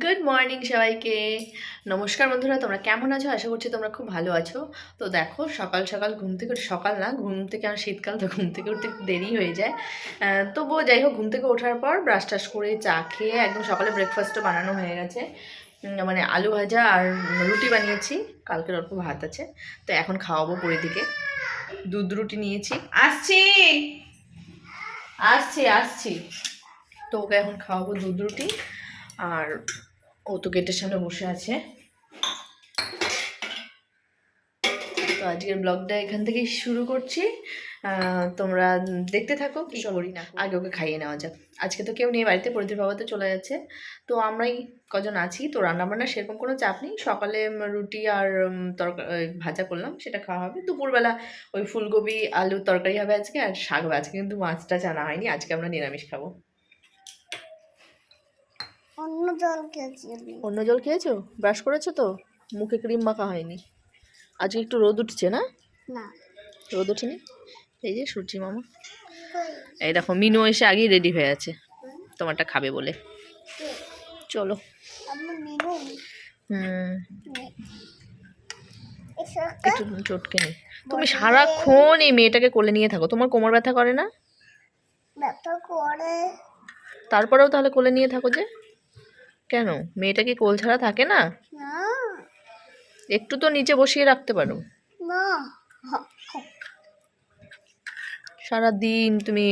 Good morning সবাইকে। নমস্কার বন্ধুরা, তোমরা কেমন আছো? আশা করছি তোমরা খুব ভালো আছো। তো দেখো, সকাল সকাল ঘুম থেকে সকাল না, ঘুম থেকে আমার শীতকাল, তো ঘুম থেকে উঠতে একটু দেরি হয়ে যায়। তবুও যাই হোক, ঘুম থেকে ওঠার পর ব্রাশ টাশ করে চা খেয়ে একদম সকালে ব্রেকফাস্টও বানানো হয়ে গেছে। মানে আলু ভাজা আর রুটি বানিয়েছি, কালকের অল্প ভাত আছে। তো এখন খাওয়াবো পরিদিকে। দুধ রুটি নিয়েছি। আসছি আসছি আসছি তো ওকে এখন খাওয়াবো দুধ রুটি। আর ও তো গেটের সামনে বসে আছে। তো আজকের ব্লগটা এখান থেকেই শুরু করছি। তোমরা দেখতে থাকো কি করি না। আগে ওকে খাইয়ে নেওয়া যাক। আজকে তো কেউ নেই বাড়িতে, প্রদীপ বাবা তো চলে যাচ্ছে। তো আমরাই কজন আছি। তো রান্নাবান্না সেরকম কোনো চাপ নেই। সকালে রুটি আর তরকারি ভাজা করলাম, সেটা খাওয়া হবে। দুপুরবেলা ওই ফুলকপি আলুর তরকারি হবে আজকে, আর শাক হবে আজকে। কিন্তু মাছটা জানা হয়নি, আজকে আমরা নিরামিষ খাবো। অন্য জল খেয়েছো? ব্রাশ করেছো তো? মুখে ক্রিম মাখা হয়নি? আজকে একটু রোদ উঠছে না? রোদ ওঠেনি। এই যে সূর্যি মামা, এই দেখো মিনু এসে আগেই রেডি হয়ে আছে তোমারটা খাবে বলে। চলো। একটু চটকে নি। তুমি সারাক্ষণ এই মেয়েটাকে কোলে নিয়ে থাকো, তোমার কোমর ব্যথা করে না? তারপরেও তাহলে কোলে নিয়ে থাকো যে কেন? মেয়েটা কি কোল ছাড়া থাকে না? একটু তো নিচে বসিয়ে রাখতে পারো। সারাদিন তুমি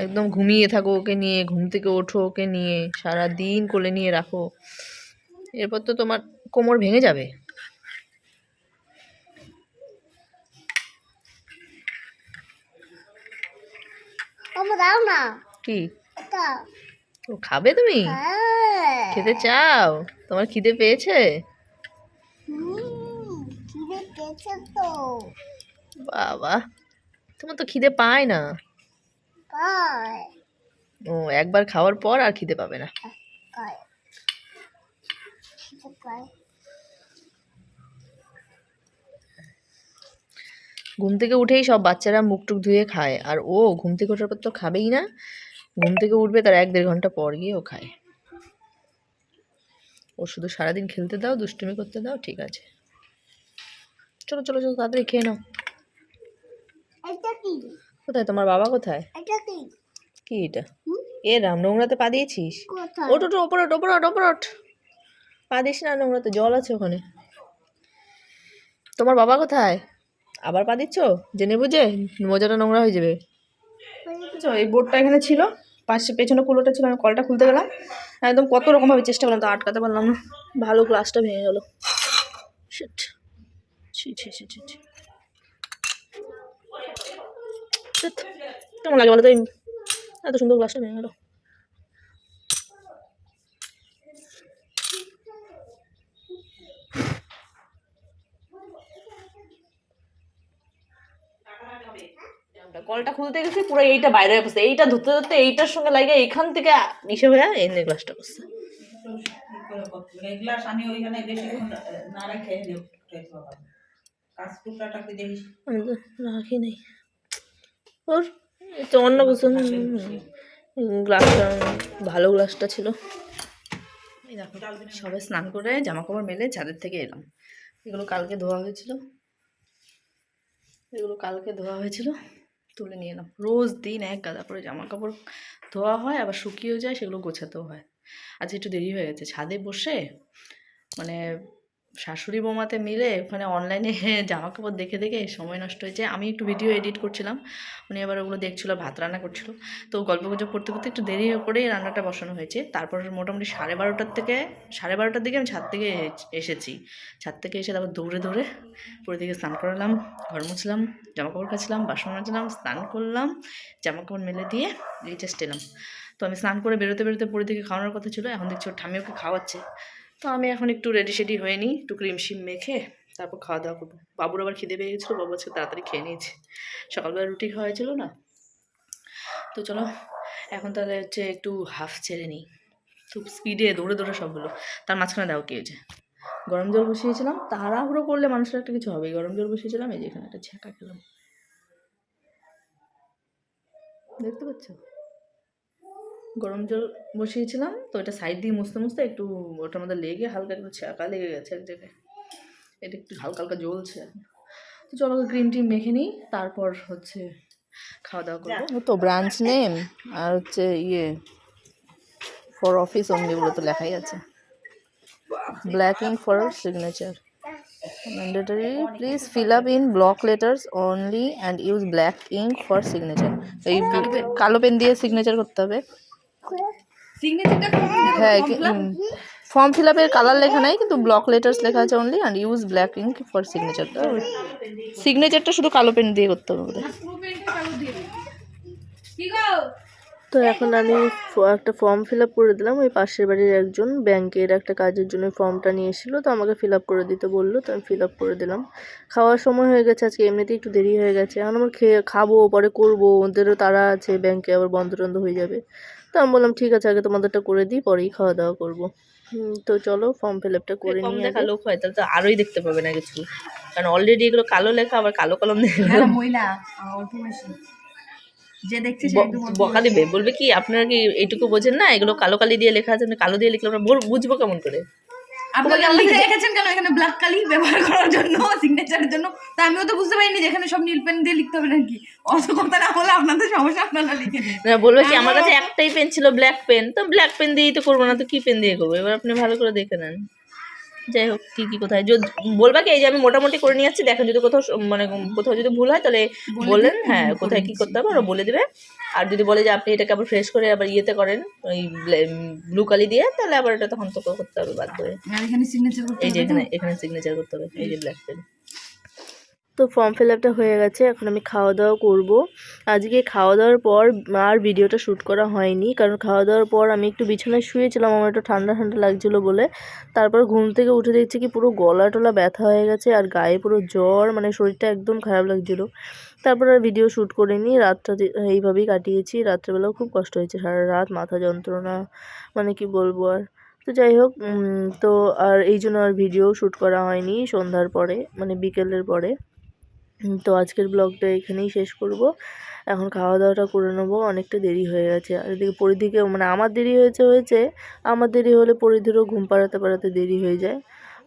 একদম ঘুমিয়ে থাকো ওকে নিয়ে, ঘুম থেকে ওঠো ওকে নিয়ে, সারাদিন কোলে নিয়ে রাখো, এরপর তো তোমার কোমর ভেঙে যাবে। দাও না। কি ও খাবে? তুমি খেতে চাও? তোমার খিদে পেয়েছে? বাবা, তোমার তো খিদে পায় না। ও, একবার খাওয়ার পর আর খিদে পাবে না। ঘুম থেকে উঠেই সব বাচ্চারা মুখ টুক ধুয়ে খায়, আর ও ঘুম থেকে ওঠার পর তো খাবেই না। ঘুম থেকে উঠবে তার 1-1.5 ঘন্টা পর গিয়ে ও খায়। ও শুধু সারাদিন খেলতে দাও, দুষ্টুমি করতে দাও, ঠিক আছে। চলো চলো চলো, তাড়াতাড়ি খেয়ে নাও। কোথায় তোমার বাবা? কোথায়? কি এটা? এ রাম, নোংরাতে পা দিয়েছিস? ওঠ ওঠ, ওপর ওঠ, ওপর ওঠ, ওপর ওঠ। পা দিস না নোংরাতে, জল আছে ওখানে। তোমার বাবা কোথায়? আবার পা দিচ্ছ জেনে বুঝে? মোজাটা নোংরা হয়ে যাবে। এই বোর্ডটা এখানে ছিল, পাশে পেছনে কুলোটা ছিল, আমি কলটা খুলতে গেলাম, একদম কত রকমভাবে চেষ্টা করলাম, তো আটকাতে পারলাম না। ভালো গ্লাসটা ভেঙে গেল। শিট। ছি ছি ছি ছি ছি। কেমন লাগে বলো তো, এত সুন্দর গ্লাসটা ভেঙে গেল। কলটা খুলতে গেছি, পুরো এইটা বাইরে হয়ে পড়ছে, এইটা ধরতে ধরতে এইটার সঙ্গে লাগে, এইখান থেকে ইসে হয়ে এনে গ্লাসটা করছে। গ্লাস আমি ওইখানে বেশিক্ষণ না রেখে আমি তো রাখি নাই। ওর তো অন্য কিছু গ্লাসটা, ভালো গ্লাসটা ছিল। এই দেখো, সবাই স্নান করে জামা কাপড় মেলে ছাদের থেকে এলাম। এগুলো কালকে ধোয়া হয়েছিল, তুলে নিয়ে এলাম। রোজ দিন এক গাদা করে জামা কাপড় ধোয়া হয়, আবার শুকিয়েও যায়, সেগুলো গোছাতেও হয়। আজকে একটু দেরি হয়ে গেছে, ছাদে বসে মানে শাশুড়ি বৌমাতে মিলে ওখানে অনলাইনে জামা কাপড় দেখে দেখে সময় নষ্ট হয়েছে। আমি একটু ভিডিও এডিট করছিলাম, উনি আবার ওগুলো দেখছিলো, ভাত রান্না করছিল। তো গল্প গুজব করতে করতে একটু দেরি করেই রান্নাটা বসানো হয়েছে। তারপর মোটামুটি 12:30টার দিকে আমি ছাদ থেকে এসেছি। ছাদ থেকে এসে তারপর দৌড়ে দৌড়ে পুরো দিকে স্নান করালাম, ঘর মুছলাম, জামা কাপড় কাচলাম, বাসন মাজলাম, স্নান করলাম, জামা কাপড় মেলে দিয়ে এই জাস্ট এলাম। তো আমি স্নান করে বেরোতে বেরোতে পুরো দিকে খাওয়ানোর কথা ছিল, এখন দেখছি ওর ঠাম্মি ওকে খাওয়াচ্ছে। তো আমি এখন একটু রেডি সেডি হয়ে নিই, একটু ক্রিম শিম মেখে তারপর খাওয়া দাওয়া করবো। বাবুর আবার খিদে পেয়ে গেছিলো, বাবু আজকে তাড়াতাড়ি খেয়ে নিয়েছে, সকালবেলা রুটি খাওয়া হয়েছিল না। তো চলো এখন তাহলে হচ্ছে একটু হাফ ছেড়ে নিই, খুব স্পিডে দৌড়ে দৌড়ে সব হলো। তার মাঝখানে দাও কি হয়েছে, গরম জল বসিয়েছিলাম, তাড়াহুড়ো করলে মানুষের একটা কিছু হবে। গরম জল বসিয়েছিলাম, এই যে এখানে একটা ছেঁকা খেলাম, দেখতে পাচ্ছ? গরম জল বসিয়েছিলাম, তো এটা সাইড দিয়ে মুছতে মুছতে একটু ওটার মধ্যে লেগে হালকা একটু ছ্যাঁকা লেগে গেছে এক জায়গায়, এটা একটু হালকা হালকা জ্বলছে এখন। তো চলো ক্রিম টিম মেখে নিই, তারপর হচ্ছে খাওয়া দাওয়া করবো। তো ব্রাঞ্চ নেম আর হচ্ছে ফর অফিস অনলি বলে তো লেখাই আছে, black ink for signature mandatory, please fill up in block letters only and use black ink for signature. এই কালো পেন দিয়ে সিগনেচার করতে হবে। হ্যাঁ, ফর্ম ফিল আপের কালার লেখা নাই, কিন্তু ব্লক লেটার্স লেখা আছে only and use black ink for signature. তো সিগনেচারটা শুধু কালো পেন দিয়ে করতে হবে বোধহয়। তো এখন আমি একটা ফর্ম ফিল আপ করে দিলাম। ওই পাশের বাড়ির একজন ব্যাংকের একটা কাজের জন্য ফর্মটা নিয়ে এসেছিলো, তো আমাকে ফিল আপ করে দিতে বললো, তো আমি ফিল আপ করে দিলাম। খাওয়ার সময় হয়ে গেছে আজকে, এমনিতেই একটু দেরি হয়ে গেছে। এখন আমার খাবো, পরে করবো, ওদেরও তারা আছে, ব্যাংকে আবার বন্ধ টন্ধ হয়ে যাবে। তো আমি বললাম ঠিক আছে, আগে তোমাদেরটা করে দিই, পরেই খাওয়া দাওয়া করবো। তো চলো ফর্ম ফিল আপটা করে নিই। দেখা লোক হয় তাহলে তো আরোই দেখতে পাবে না কিছু, কারণ অলরেডি এগুলো কালো লেখা, আবার কালো কলম মহিলা যে দেখছি বকা দিবে, বলবে কি আপনারা কি এইটুকু বোঝেন না, এগুলো কালো কালি দিয়ে লেখা আছে, কালো দিয়ে লিখলে আমরা বুঝবো কেমন করে? আপনারা লিখে রেখেছেন কেন এখানে ব্ল্যাক কালি ব্যবহার করার জন্য, সিগনেচারের জন্য? তা আমিও তো বুঝতে পারিনি যে এখানে সব নীল পেন দিয়ে লিখতে হবে নাকি। অত কথা না বলে আপনাদের সমস্যা, আপনারা লিখে না। বলবে কি আমার কাছে একটাই পেন ছিল ব্ল্যাক পেন, তো ব্ল্যাক পেন দিয়েই তো করবো না, তো কি পেন দিয়ে করবো? এবার আপনি ভালো করে দেখে নেন। যাই হোক, কি কোথায় বলবা কি, এই যে আমি মোটামুটি করে নিয়ে যাচ্ছি, দেখেন যদি কোথাও মানে কোথাও যদি ভুল হয় তাহলে বললেন, হ্যাঁ কোথায় কি করতে হবে ওরা বলে দেবে। আর যদি বলে যে আপনি এটাকে আবার ফ্রেশ করে আবার ইয়েতে করেন ওই ব্লু কালি দিয়ে, তাহলে আবার এটা তখন তো করতে হবে বাদ করে। এই যে এখানে সিগনেচার করতে হবে, এই যে ব্ল্যাক পেন। তো ফর্ম ফিল আপটা হয়ে গেছে, এখন আমি খাওয়া দাওয়া করব। আজকে খাওয়া দাওয়ার পর আর ভিডিওটা শ্যুট করা হয়নি, কারণ খাওয়া দাওয়ার পর আমি একটু বিছানায় শুয়েছিলাম, আমার একটু ঠান্ডা ঠান্ডা লাগছিলো বলে। তারপর ঘুম থেকে উঠে দেখছি কি পুরো গলা টলা ব্যথা হয়ে গেছে, আর গায়ে পুরো জ্বর, মানে শরীরটা একদম খারাপ লাগছিলো। তারপর আর ভিডিও শ্যুট করিনি, রাতটা এইভাবেই কাটিয়েছি। রাত্রেবেলাও খুব কষ্ট হয়েছে, সারা রাত মাথা যন্ত্রণা, মানে কি বলবো আর। তো যাই হোক, তো আর এই জন্য আর ভিডিও শ্যুট করা হয়নি সন্ধ্যার পরে, মানে বিকেলের পরে। তো আজকের ব্লগটা এখানেই শেষ করব। এখন খাওয়া দাওয়াটা করে নেবো, অনেকটা দেরি হয়ে গেছে। আর এদিকে পরিধিকে, মানে আমার দেরি হয়েছে, আমার দেরি হলে পরিধিরও ঘুম পাড়াতে পাড়াতে দেরি হয়ে যায়।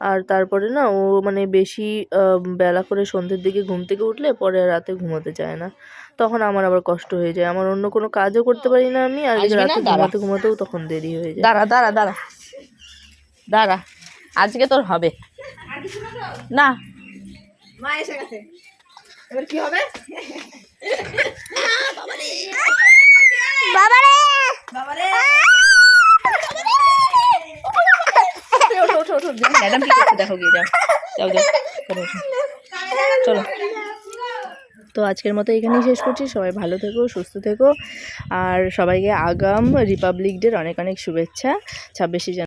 আর তারপরে না ও মানে বেশি বেলা করে সন্ধ্যের দিকে ঘুম থেকে উঠলে পরে রাতে ঘুমোতে চায় না, তখন আমার আবার কষ্ট হয়ে যায়, আমার অন্য কোনো কাজও করতে পারি না আমি, আর রাতে ঘুমাতেও তখন দেরি হয়ে যায়। দাঁড়া আজকে তোর হবে না, মা এসে গেছে, এবার কি হবে? দেখো গিয়ে চলো। তো আজকের মতো এখানেই শেষ করছি। সবাই ভালো থেকো, সুস্থ থেকো, আর সবাইকে আগাম রিপাবলিক ডের অনেক অনেক শুভেচ্ছা। 26শে জানুয়ারি।